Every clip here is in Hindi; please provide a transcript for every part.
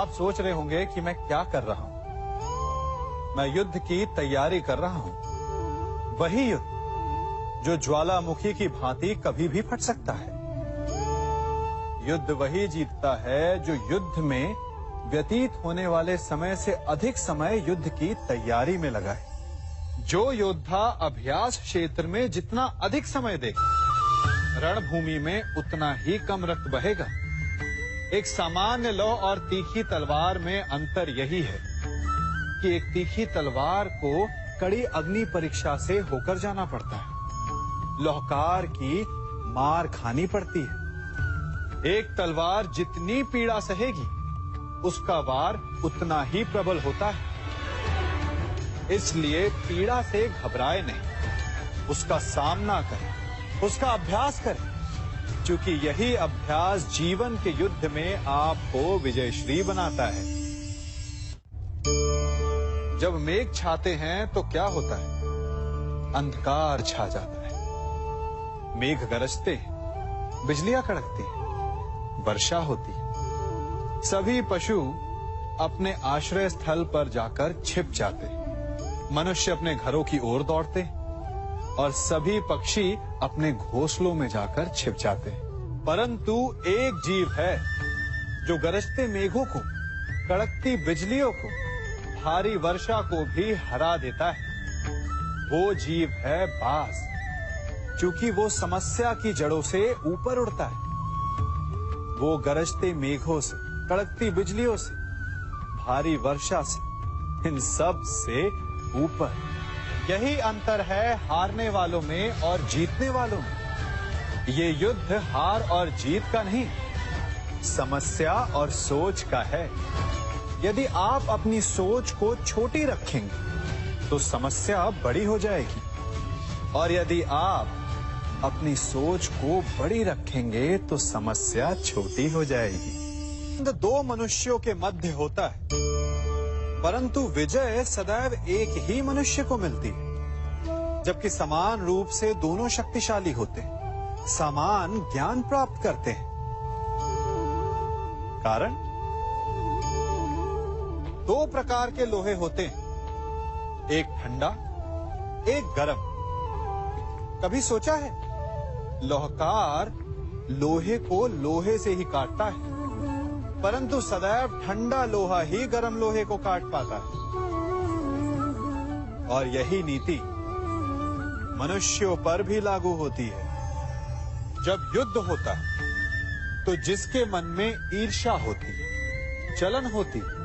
आप सोच रहे होंगे कि मैं क्या कर रहा हूं। मैं युद्ध की तैयारी कर रहा हूं। वही युद्ध जो ज्वालामुखी की भांति कभी भी फट सकता है। युद्ध वही जीतता है जो युद्ध में व्यतीत होने वाले समय से अधिक समय युद्ध की तैयारी में लगाए। जो योद्धा अभ्यास क्षेत्र में जितना अधिक समय दे, रणभूमि में उतना ही कम रक्त बहेगा। एक सामान्य लौ और तीखी तलवार में अंतर यही है कि एक तीखी तलवार को कड़ी अग्नि परीक्षा से होकर जाना पड़ता है। लौहकार की मार खानी पड़ती है। एक तलवार जितनी पीड़ा सहेगी, उसका वार उतना ही प्रबल होता है। इसलिए पीड़ा से घबराए नहीं, उसका सामना करें, उसका अभ्यास करें, क्योंकि यही अभ्यास जीवन के युद्ध में आपको विजयश्री बनाता है। जब मेघ छाते हैं तो क्या होता है? अंधकार छा जाता है। मेघ गरजते हैं, बिजलियां कड़कती हैं, वर्षा होती है। सभी पशु अपने आश्रय स्थल पर जाकर छिप जाते हैं। मनुष्य अपने घरों की ओर दौड़ते हैं और सभी पक्षी अपने घोंसलों में जाकर छिप जाते हैं। परंतु एक जीव है जो गरजते मेघों को, कड़कती बिजलियों को, भारी वर्षा को भी हरा देता है। वो जीव है बाज, क्योंकि वो समस्या की जड़ों से ऊपर उड़ता है। वो गरजते मेघों से, कड़कती बिजलियों से, भारी वर्षा से, इन सब से ऊपर। यही अंतर है हारने वालों में और जीतने वालों में। ये युद्ध हार और जीत का नहीं, समस्या और सोच का है। यदि आप अपनी सोच को छोटी रखेंगे तो समस्या बड़ी हो जाएगी, और यदि आप अपनी सोच को बड़ी रखेंगे तो समस्या छोटी हो जाएगी। दो मनुष्यों के मध्य होता है, परंतु विजय सदैव एक ही मनुष्य को मिलती है। जबकि समान रूप से दोनों शक्तिशाली होते हैं, समान ज्ञान प्राप्त करते हैं। कारण, दो प्रकार के लोहे होते हैं, एक ठंडा, एक गर्म। कभी सोचा है? लोहकार लोहे को लोहे से ही काटता है, परंतु सदैव ठंडा लोहा ही गर्म लोहे को काट पाता है। और यही नीति मनुष्यों पर भी लागू होती है। जब युद्ध होता है तो जिसके मन में ईर्ष्या होती है, जलन होती है,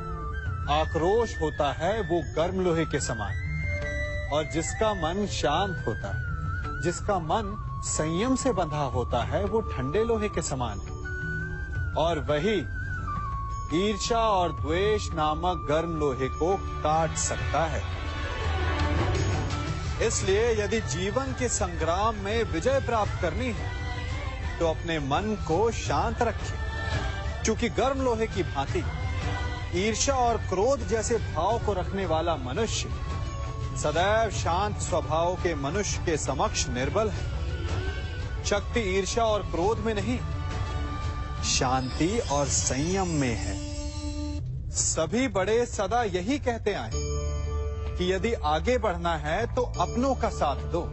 आक्रोश होता है, वो गर्म लोहे के समान। और जिसका मन शांत होता है, जिसका मन संयम से बंधा होता है, वो ठंडे लोहे के समान है। और वही ईर्ष्या और द्वेष नामक गर्म लोहे को काट सकता है। इसलिए यदि जीवन के संग्राम में विजय प्राप्त करनी है तो अपने मन को शांत रखें, क्योंकि गर्म लोहे की भांति ईर्ष्या और क्रोध जैसे भाव को रखने वाला मनुष्य सदैव शांत स्वभाव के मनुष्य के समक्ष निर्बल है। शक्ति ईर्ष्या और क्रोध में नहीं, शांति और संयम में है। सभी बड़े सदा यही कहते आए कि यदि आगे बढ़ना है तो अपनों का साथ दो।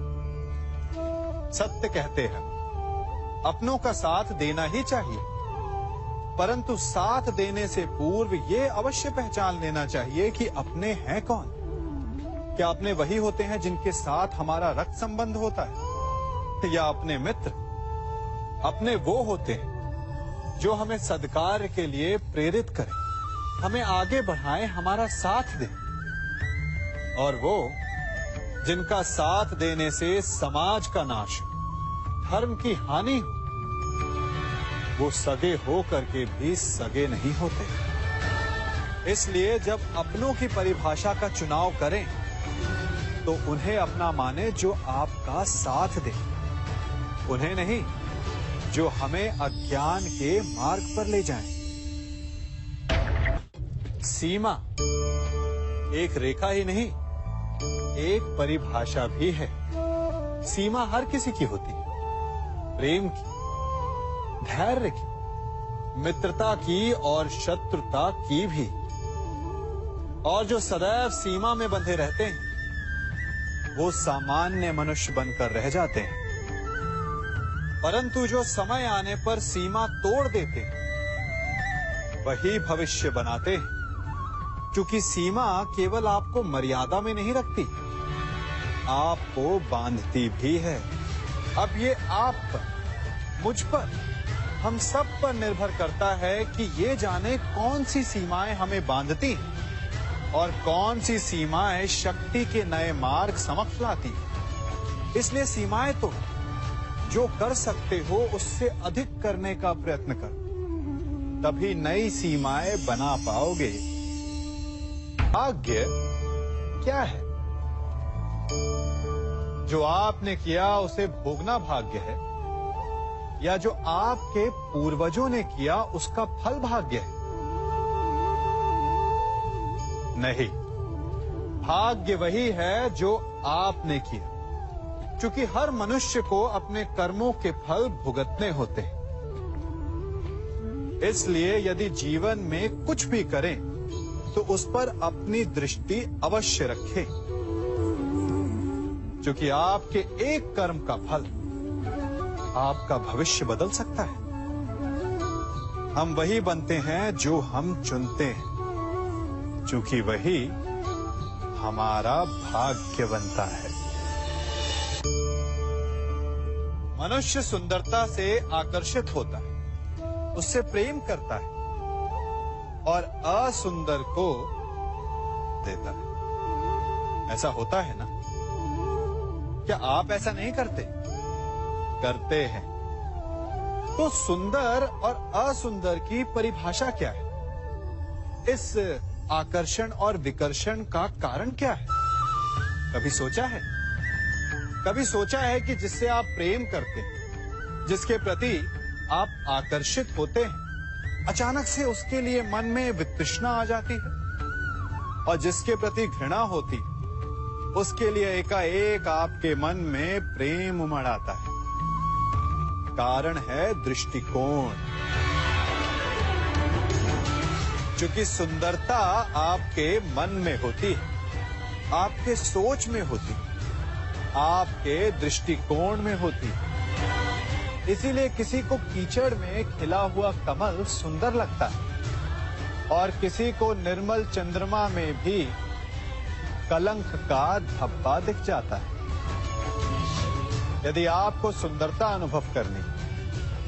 सत्य कहते हैं, अपनों का साथ देना ही चाहिए, परंतु साथ देने से पूर्व ये अवश्य पहचान लेना चाहिए कि अपने हैं कौन। क्या अपने वही होते हैं जिनके साथ हमारा रक्त संबंध होता है, या अपने मित्र? अपने वो होते हैं जो हमें सद्कार्य के लिए प्रेरित करें, हमें आगे बढ़ाएं, हमारा साथ दें। और वो जिनका साथ देने से समाज का नाश हो, धर्म की हानि हो, वो सगे हो करके भी सगे नहीं होते। इसलिए जब अपनों की परिभाषा का चुनाव करें तो उन्हें अपना माने जो आपका साथ दे, उन्हें नहीं जो हमें अज्ञान के मार्ग पर ले जाएं। सीमा एक रेखा ही नहीं, एक परिभाषा भी है। सीमा हर किसी की होती है, प्रेम की, धैर्य की, मित्रता की और शत्रुता की भी। और जो सदैव सीमा में बंधे रहते हैं वो सामान्य मनुष्य बनकर रह जाते हैं, परंतु जो समय आने पर सीमा तोड़ देते हैं वही भविष्य बनाते हैं, क्योंकि सीमा केवल आपको मर्यादा में नहीं रखती, आपको बांधती भी है। अब ये आप पर, मुझ पर, हम सब पर निर्भर करता है कि ये जाने कौन सी सीमाएं हमें बांधती हैं और कौन सी सीमाएं शक्ति के नए मार्ग समक्ष लाती हैं। इसलिए सीमाएं तो जो कर सकते हो उससे अधिक करने का प्रयत्न करो, तभी नई सीमाएं बना पाओगे। भाग्य क्या है? जो आपने किया उसे भोगना भाग्य है, या जो आपके पूर्वजों ने किया उसका फल भाग्य है? नहीं, भाग्य वही है जो आपने किया, क्योंकि हर मनुष्य को अपने कर्मों के फल भुगतने होते हैं। इसलिए यदि जीवन में कुछ भी करें तो उस पर अपनी दृष्टि अवश्य रखें, क्योंकि आपके एक कर्म का फल आपका भविष्य बदल सकता है। हम वही बनते हैं जो हम चुनते हैं, क्योंकि वही हमारा भाग्य बनता है। मनुष्य सुंदरता से आकर्षित होता है, उससे प्रेम करता है और असुंदर को देता है। ऐसा होता है ना? क्या आप ऐसा नहीं करते? करते हैं। तो सुंदर और असुंदर की परिभाषा क्या है? इस आकर्षण और विकर्षण का कारण क्या है? कभी सोचा है? कभी सोचा है कि जिससे आप प्रेम करते हैं, जिसके प्रति आप आकर्षित होते हैं, अचानक से उसके लिए मन में वितृष्णा आ जाती है, और जिसके प्रति घृणा होती उसके लिए एकाएक आपके मन में प्रेम उमड़ आता है। कारण है दृष्टिकोण। क्योंकि सुंदरता आपके मन में होती है, आपके सोच में होती है, आपके दृष्टिकोण में होती है। इसीलिए किसी को कीचड़ में खिला हुआ कमल सुंदर लगता है, और किसी को निर्मल चंद्रमा में भी कलंक का धब्बा दिख जाता है। यदि आपको सुंदरता अनुभव करनी,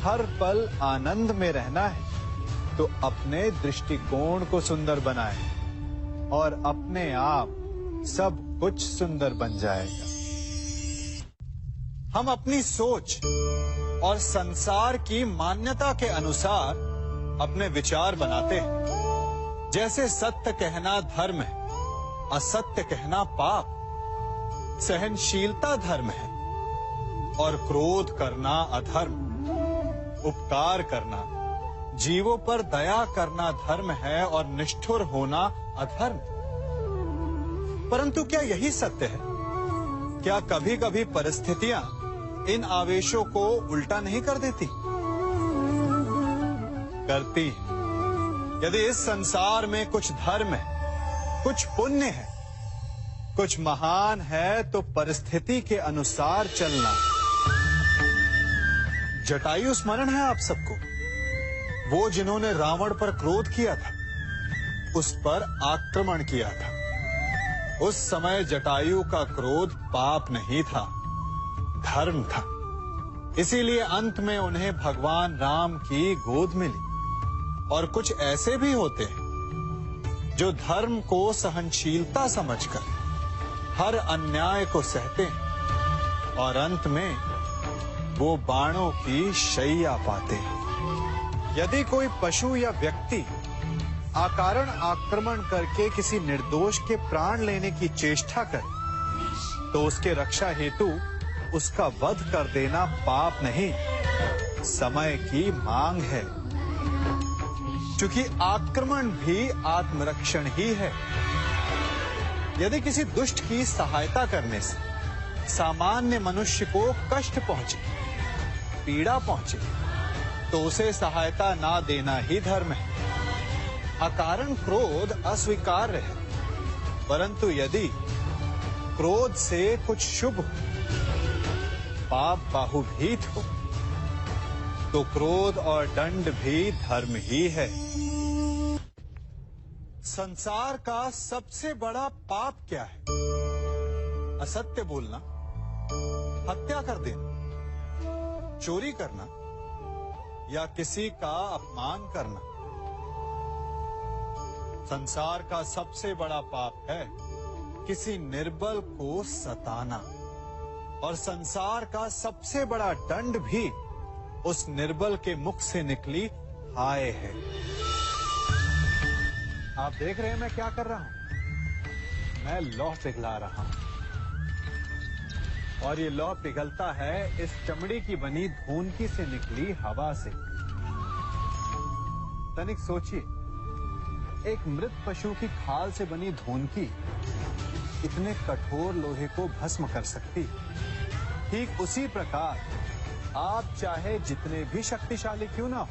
हर पल आनंद में रहना है, तो अपने दृष्टिकोण को सुंदर बनाएं और अपने आप सब कुछ सुंदर बन जाएगा। हम अपनी सोच और संसार की मान्यता के अनुसार अपने विचार बनाते हैं। जैसे सत्य कहना धर्म है, असत्य कहना पाप, सहनशीलता धर्म है और क्रोध करना अधर्म, उपकार करना, जीवों पर दया करना धर्म है और निष्ठुर होना अधर्म। परंतु क्या यही सत्य है? क्या कभी कभी परिस्थितियां इन आवेशों को उल्टा नहीं कर देती? करती है। यदि इस संसार में कुछ धर्म है, कुछ पुण्य है, कुछ महान है, तो परिस्थिति के अनुसार चलना। जटायु स्मरण है आप सबको, वो जिन्होंने रावण पर क्रोध किया था, उस पर आक्रमण किया था। उस समय जटायु का क्रोध पाप नहीं था, धर्म था। इसीलिए अंत में उन्हें भगवान राम की गोद मिली। और कुछ ऐसे भी होते हैं जो धर्म को सहनशीलता समझकर हर अन्याय को सहते हैं और अंत में वो बाणों की शैया पाते हैं। यदि कोई पशु या व्यक्ति अकारण आक्रमण करके किसी निर्दोष के प्राण लेने की चेष्टा करे, तो उसके रक्षा हेतु उसका वध कर देना पाप नहीं, समय की मांग है। क्योंकि आक्रमण भी आत्मरक्षण ही है। यदि किसी दुष्ट की सहायता करने से सामान्य मनुष्य को कष्ट पहुंचे, पीड़ा पहुंचे, तो उसे सहायता ना देना ही धर्म है। अकारण क्रोध अस्वीकार्य है, परंतु यदि क्रोध से कुछ शुभ हो, पाप बाहुभीत हो, तो क्रोध और दंड भी धर्म ही है। संसार का सबसे बड़ा पाप क्या है? असत्य बोलना, हत्या कर देना, चोरी करना या किसी का अपमान करना। संसार का सबसे बड़ा पाप है किसी निर्बल को सताना, और संसार का सबसे बड़ा दंड भी उस निर्बल के मुख से निकली हाय है। आप देख रहे हैं मैं क्या कर रहा हूं? मैं लौह पिघला रहा हूं, और ये लौह पिघलता है इस चमड़ी की बनी धूनकी से निकली हवा से। तनिक सोचिए, एक मृत पशु की खाल से बनी धूनकी इतने कठोर लोहे को भस्म कर सकती। ठीक उसी प्रकार आप चाहे जितने भी शक्तिशाली क्यों ना हो,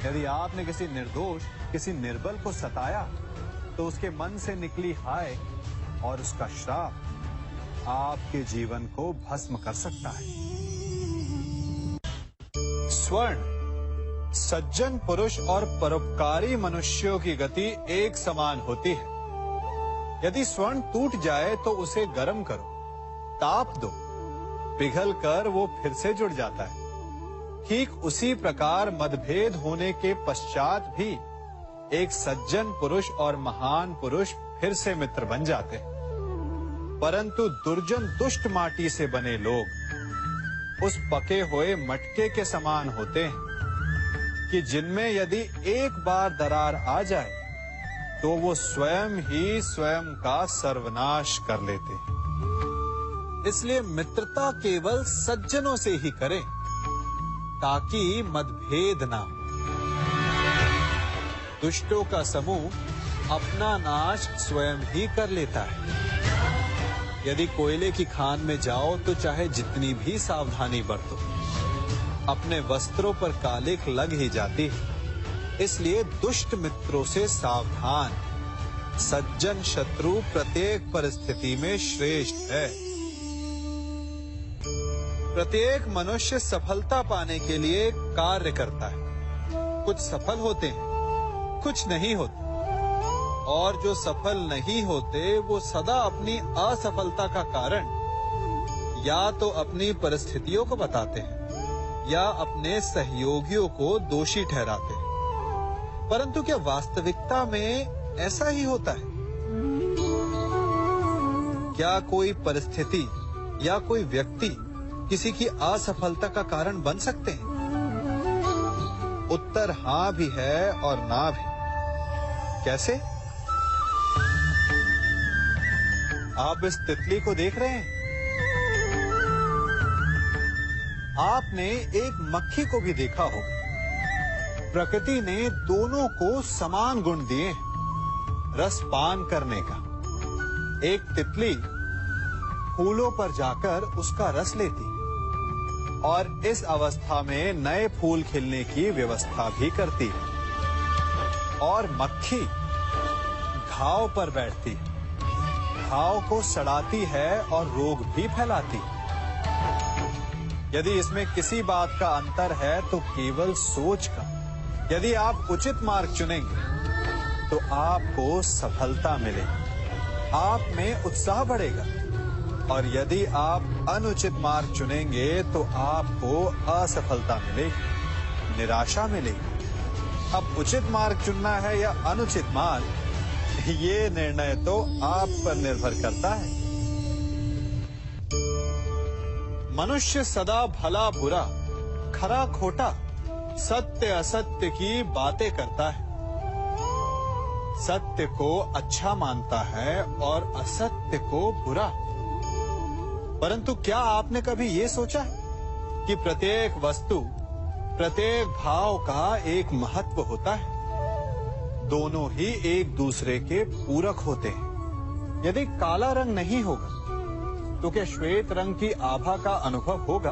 यदि आपने किसी निर्दोष, किसी निर्बल को सताया, तो उसके मन से निकली हाय और उसका श्राप आपके जीवन को भस्म कर सकता है। स्वर्ण सज्जन पुरुष और परोपकारी मनुष्यों की गति एक समान होती है। यदि स्वर्ण टूट जाए तो उसे गर्म करो, ताप दो, पिघल कर वो फिर से जुड़ जाता है। ठीक उसी प्रकार मतभेद होने के पश्चात भी एक सज्जन पुरुष और महान पुरुष फिर से मित्र बन जाते हैं। परंतु दुर्जन दुष्ट माटी से बने लोग उस पके हुए मटके के समान होते हैं कि जिनमें यदि एक बार दरार आ जाए तो वो स्वयं ही स्वयं का सर्वनाश कर लेते हैं। इसलिए मित्रता केवल सज्जनों से ही करें ताकि मतभेद ना हो। दुष्टों का समूह अपना नाश स्वयं ही कर लेता है। यदि कोयले की खान में जाओ तो चाहे जितनी भी सावधानी बरतो, अपने वस्त्रों पर कालिख लग ही जाती है। इसलिए दुष्ट मित्रों से सावधान। सज्जन शत्रु प्रत्येक परिस्थिति में श्रेष्ठ है। प्रत्येक मनुष्य सफलता पाने के लिए कार्य करता है। कुछ सफल होते हैं, कुछ नहीं होते, और जो सफल नहीं होते वो सदा अपनी असफलता का कारण या तो अपनी परिस्थितियों को बताते हैं या अपने सहयोगियों को दोषी ठहराते हैं। परंतु क्या वास्तविकता में ऐसा ही होता है? क्या कोई परिस्थिति या कोई व्यक्ति किसी की असफलता का कारण बन सकते हैं? उत्तर हाँ भी है और ना भी। कैसे? आप इस तितली को देख रहे हैं? आपने एक मक्खी को भी देखा होगा। प्रकृति ने दोनों को समान गुण दिए हैं रस पान करने का। एक तितली फूलों पर जाकर उसका रस लेती और इस अवस्था में नए फूल खिलने की व्यवस्था भी करती है, और मक्खी घाव पर बैठती है, घाव को सड़ाती है और रोग भी फैलाती है। यदि इसमें किसी बात का अंतर है तो केवल सोच का। यदि आप उचित मार्ग चुनेंगे तो आपको सफलता मिलेगी, आप में उत्साह बढ़ेगा, और यदि आप अनुचित मार्ग चुनेंगे तो आपको असफलता मिलेगी, निराशा मिलेगी। अब उचित मार्ग चुनना है या अनुचित मार्ग, ये निर्णय तो आप पर निर्भर करता है। मनुष्य सदा भला बुरा, खरा खोटा, सत्य असत्य की बातें करता है। सत्य को अच्छा मानता है और असत्य को बुरा। परंतु क्या आपने कभी ये सोचा है कि प्रत्येक वस्तु, प्रत्येक भाव का एक महत्व होता है? दोनों ही एक दूसरे के पूरक होते हैं। यदि काला रंग नहीं होगा तो क्या श्वेत रंग की आभा का अनुभव होगा?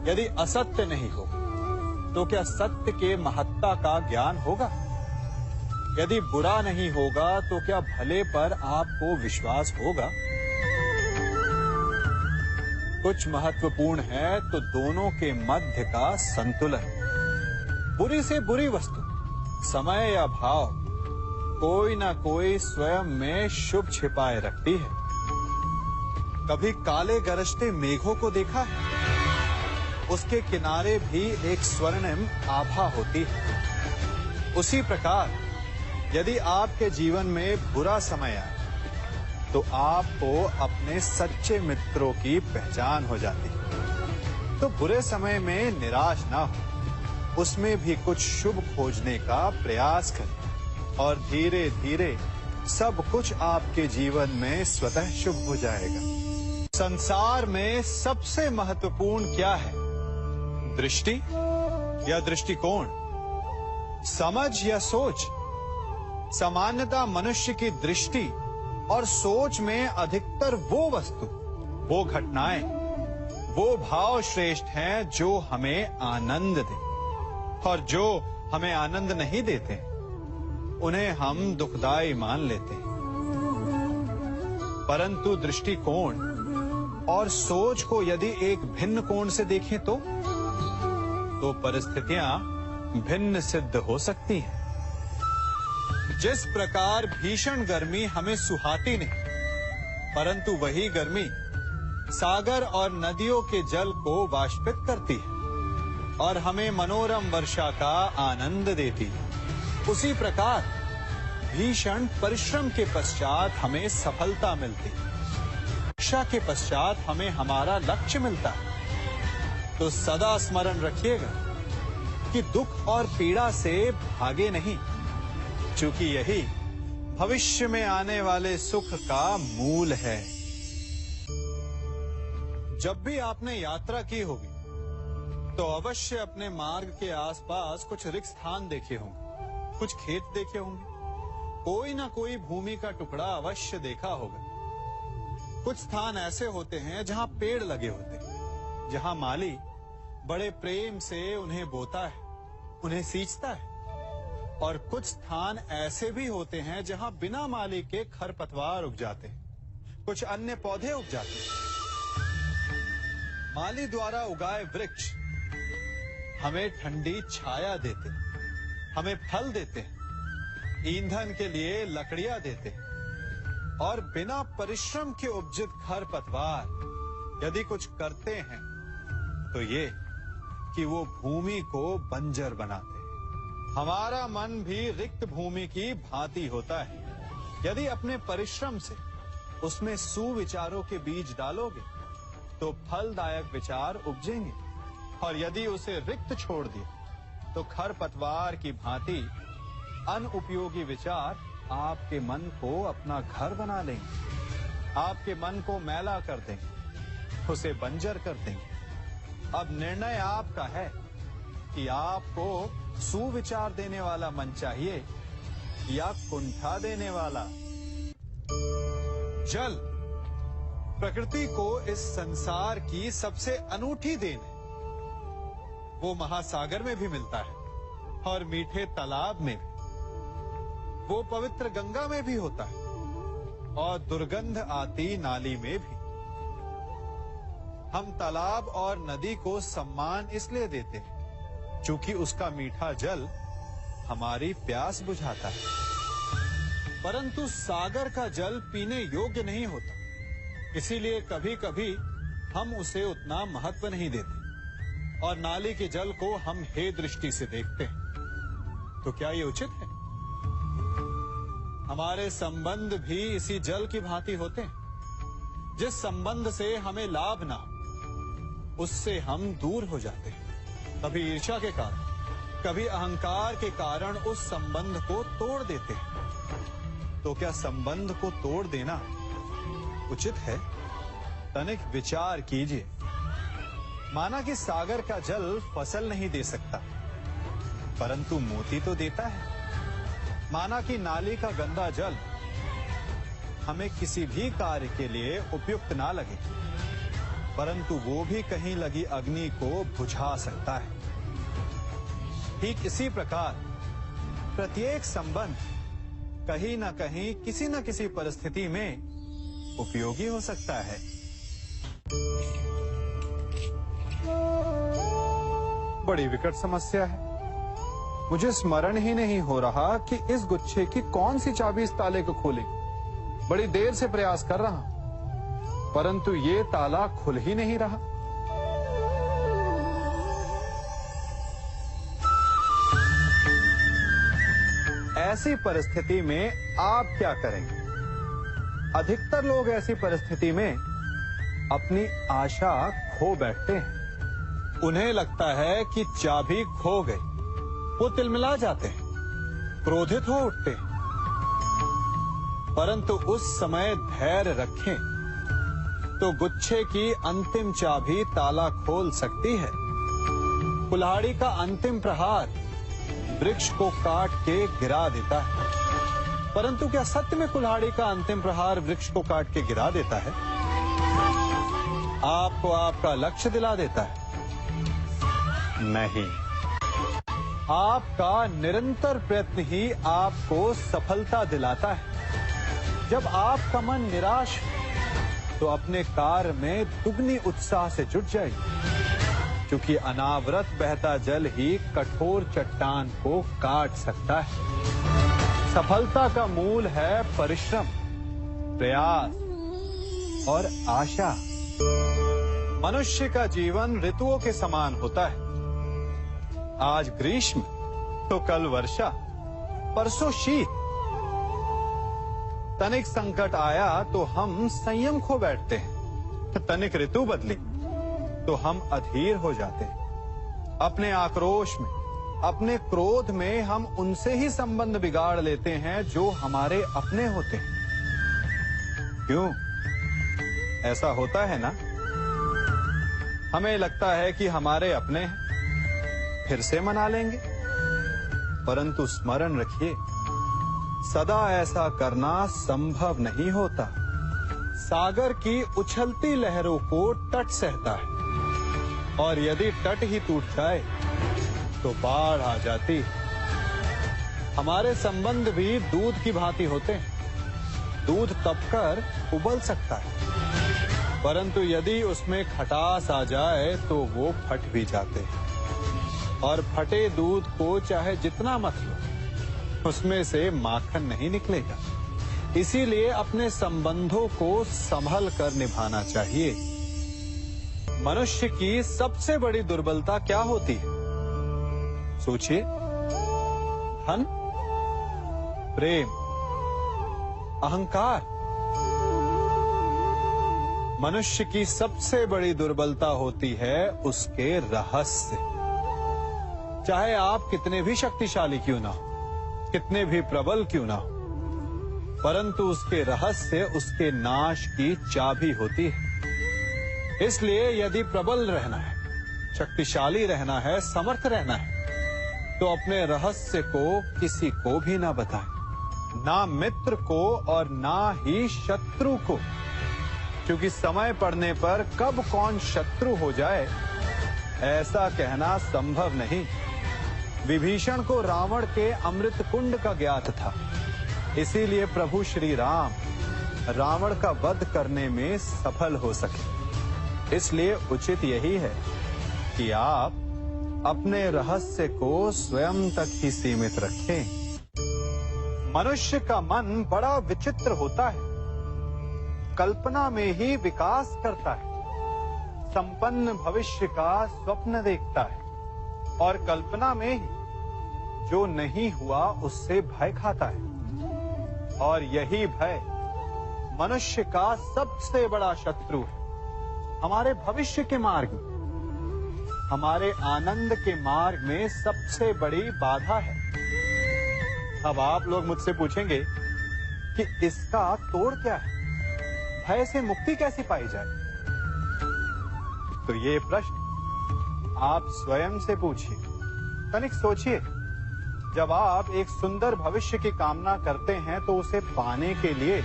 यदि असत्य नहीं होगा तो क्या सत्य के महत्ता का ज्ञान होगा? यदि बुरा नहीं होगा तो क्या भले पर आपको विश्वास होगा? कुछ महत्वपूर्ण है तो दोनों के मध्य का संतुलन। बुरी से बुरी वस्तु, समय या भाव, कोई ना कोई स्वयं में शुभ छिपाए रखती है। कभी काले गरजते मेघों को देखा है? उसके किनारे भी एक स्वर्णिम आभा होती है। उसी प्रकार यदि आपके जीवन में बुरा समय आए तो आपको अपने सच्चे मित्रों की पहचान हो जाती है। तो बुरे समय में निराश ना हो, उसमें भी कुछ शुभ खोजने का प्रयास करें और धीरे धीरे सब कुछ आपके जीवन में स्वतः शुभ हो जाएगा। संसार में सबसे महत्वपूर्ण क्या है? दृष्टि या दृष्टिकोण, समझ या सोच? सामान्यतः मनुष्य की दृष्टि और सोच में अधिकतर वो वस्तु, वो घटनाएं, वो भाव श्रेष्ठ हैं जो हमें आनंद दे, और जो हमें आनंद नहीं देते उन्हें हम दुखदाई मान लेते हैं। परंतु दृष्टिकोण और सोच को यदि एक भिन्न कोण से देखें तो परिस्थितियां भिन्न सिद्ध हो सकती हैं। जिस प्रकार भीषण गर्मी हमें सुहाती नहीं, परंतु वही गर्मी सागर और नदियों के जल को वाष्पित करती है और हमें मनोरम वर्षा का आनंद देती है, उसी प्रकार भीषण परिश्रम के पश्चात हमें सफलता मिलती है। शिक्षा के पश्चात हमें हमारा लक्ष्य मिलता है। तो सदा स्मरण रखिएगा कि दुख और पीड़ा से भागे नहीं, क्योंकि यही भविष्य में आने वाले सुख का मूल है। जब भी आपने यात्रा की होगी तो अवश्य अपने मार्ग के आसपास कुछ रिक्त स्थान देखे होंगे, कुछ खेत देखे होंगे, कोई ना कोई भूमि का टुकड़ा अवश्य देखा होगा। कुछ स्थान ऐसे होते हैं जहां पेड़ लगे होते हैं, जहां माली बड़े प्रेम से उन्हें बोता है, उन्हें सींचता है। और कुछ स्थान ऐसे भी होते हैं जहां बिना माली के खरपतवार उग जाते हैं, कुछ अन्य पौधे उग जाते हैं। माली द्वारा उगाए वृक्ष हमें ठंडी छाया देते हैं, हमें फल देते हैं, ईंधन के लिए लकड़ियां देते हैं। और बिना परिश्रम के उपजित खरपतवार यदि कुछ करते हैं तो ये कि वो भूमि को बंजर बनाते हैं। हमारा मन भी रिक्त भूमि की भांति होता है। यदि अपने परिश्रम से उसमें सुविचारों के बीज डालोगे तो फलदायक विचार उपजेंगे, और यदि उसे रिक्त छोड़ दिया तो खरपतवार की भांति अनुपयोगी विचार आपके मन को अपना घर बना लेंगे, आपके मन को मैला कर देंगे, उसे बंजर कर देंगे। अब निर्णय आपका है कि आपको सुविचार देने वाला मन चाहिए या कुंठा देने वाला। जल प्रकृति को इस संसार की सबसे अनूठी देन है। वो महासागर में भी मिलता है और मीठे तालाब में भी, वो पवित्र गंगा में भी होता है और दुर्गंध आती नाली में भी। हम तालाब और नदी को सम्मान इसलिए देते हैं क्योंकि उसका मीठा जल हमारी प्यास बुझाता है। परंतु सागर का जल पीने योग्य नहीं होता, इसीलिए कभी कभी हम उसे उतना महत्व नहीं देते और नाली के जल को हम हे दृष्टि से देखते हैं। तो क्या ये उचित है? हमारे संबंध भी इसी जल की भांति होते हैं। जिस संबंध से हमें लाभ ना हो उससे हम दूर हो जाते हैं। कभी ईर्ष्या के कारण, कभी अहंकार के कारण उस संबंध को तोड़ देते हैं। तो क्या संबंध को तोड़ देना उचित है? तनिक विचार कीजिए। माना कि सागर का जल फसल नहीं दे सकता, परंतु मोती तो देता है। माना कि नाली का गंदा जल हमें किसी भी कार्य के लिए उपयुक्त ना लगे, परंतु वो भी कहीं लगी अग्नि को बुझा सकता है। ठीक इसी प्रकार प्रत्येक संबंध कहीं ना कहीं किसी न किसी परिस्थिति में उपयोगी हो सकता है। बड़ी विकट समस्या है। मुझे स्मरण ही नहीं हो रहा कि इस गुच्छे की कौन सी चाबी इस ताले को खोलेगी। बड़ी देर से प्रयास कर रहा हूं, परंतु ये ताला खुल ही नहीं रहा। ऐसी परिस्थिति में आप क्या करेंगे? अधिकतर लोग ऐसी परिस्थिति में अपनी आशा खो बैठते हैं। उन्हें लगता है कि चाबी खो गई। वो तिलमिला जाते हैं, क्रोधित हो उठते हैं। परंतु उस समय धैर्य रखें तो गुच्छे की अंतिम चाबी ताला खोल सकती है। कुल्हाड़ी का अंतिम प्रहार वृक्ष को काट के गिरा देता है, परंतु क्या सत्य में कुल्हाड़ी का अंतिम प्रहार वृक्ष को काट के गिरा देता है? आपको आपका लक्ष्य दिला देता है? नहीं। आपका निरंतर प्रयत्न ही आपको सफलता दिलाता है। जब आपका मन निराश हो तो अपने कार्य में दुगनी उत्साह से जुट जाइए, क्योंकि अनावरत बहता जल ही कठोर चट्टान को काट सकता है। सफलता का मूल है परिश्रम, प्रयास और आशा। मनुष्य का जीवन ऋतुओं के समान होता है। आज ग्रीष्म तो कल वर्षा, परसों शीत। तनिक संकट आया तो हम संयम खो बैठते हैं। तनिक ऋतु बदली तो हम अधीर हो जाते हैं। अपने आक्रोश में, अपने क्रोध में हम उनसे ही संबंध बिगाड़ लेते हैं जो हमारे अपने होते हैं। क्यों ऐसा होता है ना? हमें लगता है कि हमारे अपने हैं, फिर से मना लेंगे। परंतु स्मरण रखिए, सदा ऐसा करना संभव नहीं होता। सागर की उछलती लहरों को तट सहता है, और यदि तट ही टूट जाए तो बाढ़ आ जाती। हमारे संबंध भी दूध की भांति होते हैं। दूध तपकर उबल सकता है, परंतु यदि उसमें खटास आ जाए तो वो फट भी जाते हैं। और फटे दूध को चाहे जितना मत लो, उसमें से माखन नहीं निकलेगा। इसीलिए अपने संबंधों को संभल कर निभाना चाहिए। मनुष्य की सबसे बड़ी दुर्बलता क्या होती है? सोचिए। धन, प्रेम, अहंकार। मनुष्य की सबसे बड़ी दुर्बलता होती है उसके रहस्य। चाहे आप कितने भी शक्तिशाली क्यों ना हो, कितने भी प्रबल क्यों ना हो, परंतु उसके रहस्य उसके नाश की चाबी होती है। इसलिए यदि प्रबल रहना है, शक्तिशाली रहना है, समर्थ रहना है, तो अपने रहस्य को किसी को भी ना बताएं, ना मित्र को और ना ही शत्रु को, क्योंकि समय पड़ने पर कब कौन शत्रु हो जाए ऐसा कहना संभव नहीं। विभीषण को रावण के अमृत कुंड का ज्ञात था, इसीलिए प्रभु श्री राम रावण का वध करने में सफल हो सके। इसलिए उचित यही है कि आप अपने रहस्य को स्वयं तक ही सीमित रखें। मनुष्य का मन बड़ा विचित्र होता है। कल्पना में ही विकास करता है, संपन्न भविष्य का स्वप्न देखता है, और कल्पना में ही जो नहीं हुआ उससे भय खाता है। और यही भय मनुष्य का सबसे बड़ा शत्रु है। हमारे भविष्य के मार्ग में, हमारे आनंद के मार्ग में सबसे बड़ी बाधा है। अब आप लोग मुझसे पूछेंगे कि इसका तोड़ क्या है, भय से मुक्ति कैसे पाई जाए? तो ये प्रश्न आप स्वयं से पूछिए। तनिक सोचिए, जब आप एक सुंदर भविष्य की कामना करते हैं तो उसे पाने के लिए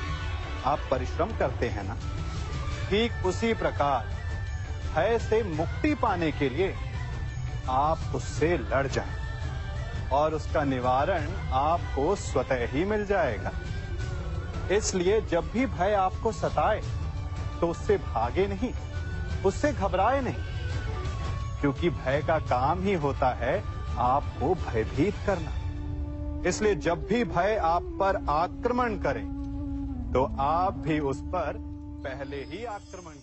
आप परिश्रम करते हैं ना? ठीक उसी प्रकार भय से मुक्ति पाने के लिए आप उससे लड़ जाएं। और उसका निवारण आपको स्वतः ही मिल जाएगा। इसलिए जब भी भय आपको सताए तो उससे भागे नहीं, उससे घबराए नहीं, क्योंकि भय का काम ही होता है आपको भयभीत करना। इसलिए जब भी भय आप पर आक्रमण करे तो आप भी उस पर पहले ही आक्रमण